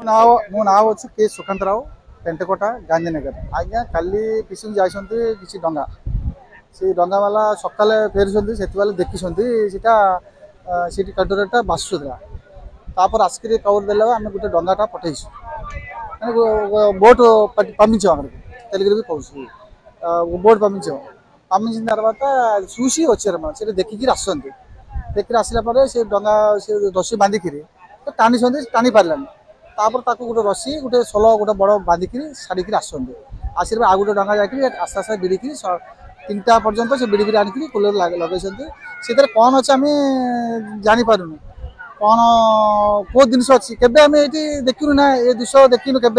मो नाम अच्छे के सुकांत राव पेंटकोटा गांधीनगर आज्ञा काली पिछन जाइछन्ति किछि डंगा से डंगा वाला सकाले फेरुछन्ति सेति वाले देखिछन्ति सेटा सेठी कंटेनरटा बासुदरा तापर आस्करी कवर देला आमे गुटे डंगाटा पठैछु माने बोट पमिछ हमर तेलुगु भी कहू बोट पमिछ पमिछ తర్వాత చూసి వచ్చారు మన से देखिକି आसछन्ति देखि आसिला परे से डंगा से रस्सी बांधिकिरी टाणी छन्ति टाणी पारलानी तापर ताको गोटे रस्सी गोटे सोल गोटे बड़ बांधिकी छाड़ी आसते आसिर आ गए डंगा जाकि आस्ते आस्ते बिड़िकी 3टा पर्यंत से बिड़ी आनिक कूलर लगे से कौन अच्छे आम जापारू कौन कौ जिन अच्छी के देखनु ना ये दृश्य देखनु के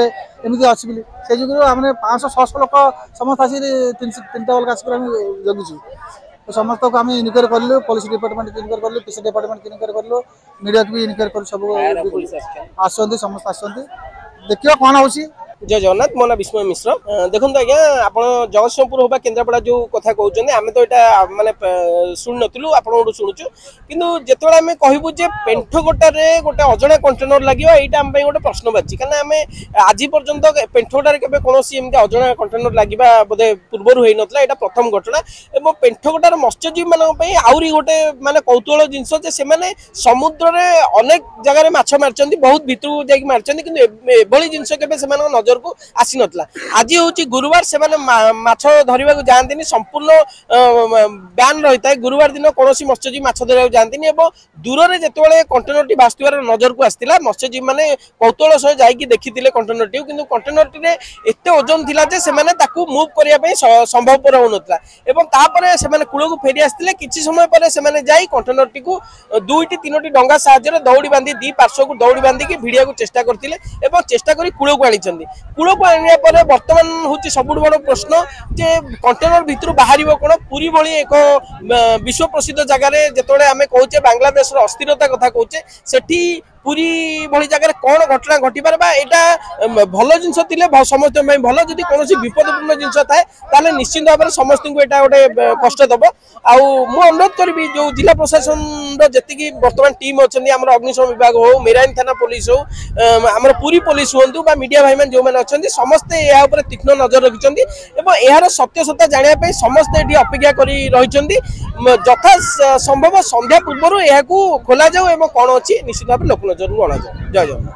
एमती अच्छी से जो आम 500-600 लोक समस्त आस 3टा बेल आसिक जगीचु समस्त को आम इनक्वारी कलु पुलिस डिपार्टमेंट इनक्वारी कलु पीसी डिपार्टमेंट इनक्वारी कलु मीडिया भी इनक्वारी कर सब आसते समस्त आसते देखिए कौन हो जय जगन्नाथ मो ना विस्मय मिश्र देखो आज्ञा आप जगतसिंहपुर होगा केन्द्रापड़ा जो कथा कहते आम तो यहाँ मानने शुणी नु आपड़ शुणुचु कि जिते आम कहूँ जे पेंठगोटार गोटे अजणा कंटेनर लगे यहाँ आम गोटे प्रश्न बाची कहीं आम आज पर्यंत पेंठगोटार के कौन एमती अजणा कंटेनर लगे बोधे पूर्वर हो ना यहाँ प्रथम घटना और पेंठगोटार मत्स्यजीवी मानी आहरी गोटे मानने कौतूहल जिनस समुद्र में अनेक जगह माछ मार्च बहुत भितर जा मार्च कि जिनस के नजर को आसी नतला आज हूँ गुरुवार से माछ धरवा जाती संपूर्ण बैन रही है गुरुवार दिन कौन मत्स्यजीवी माछ धरवा जाती दूर से जिते कंटेनर टी भासुवर नजर को आसला मत्स्यजीवी मैंने कौतूहल सह जाकि देखी कंटेनर टी कि कंटेनर टी एत ओजन था मुव करने संभवपर होना कूल को फेरी आसते किसी समय पर से कंटेनर टी को 2-3 डंगा साहाय्य दौड़ी बांधी दी पार्श्व को दौड़ी बांधिकी भिड़िया चेष्टा करते चेष्टा कर कूल को आनी कूल को आने पर बर्तमान हूँ सब बड़ प्रश्न जे कंटेनर भितर बाहर कौन पुरी भली एक विश्व प्रसिद्ध जगार जो आम कहे बांग्लादेश अस्थिरता कथा कहे सेठी पूरी भली जगह कौन घटना घटपार यहाँ भल जिन समस्त भल जदि कौन विपदपूर्ण जिन थाए निश्चित भाव में समस्त को यहाँ गोटे कष्ट दब अनुरोध करी जो जिला प्रशासन जी बर्तमान टीम अच्छा आम अग्निशम विभाग हो मेराइन थाना पुलिस हो आम पुरी पुलिस हूँ मीडिया भाई जो मैंने अच्छा समस्ते यहाँ तीक्ष्ण नजर रखिंट यार सत्यसता जानापी समस्ते ये अपेक्षा कर रही यथा संभव संध्या पूर्व यहाँ खोल जाऊ कौन अच्छी निश्चित भाव लोक नजर को अणा जय जगन्नाथ।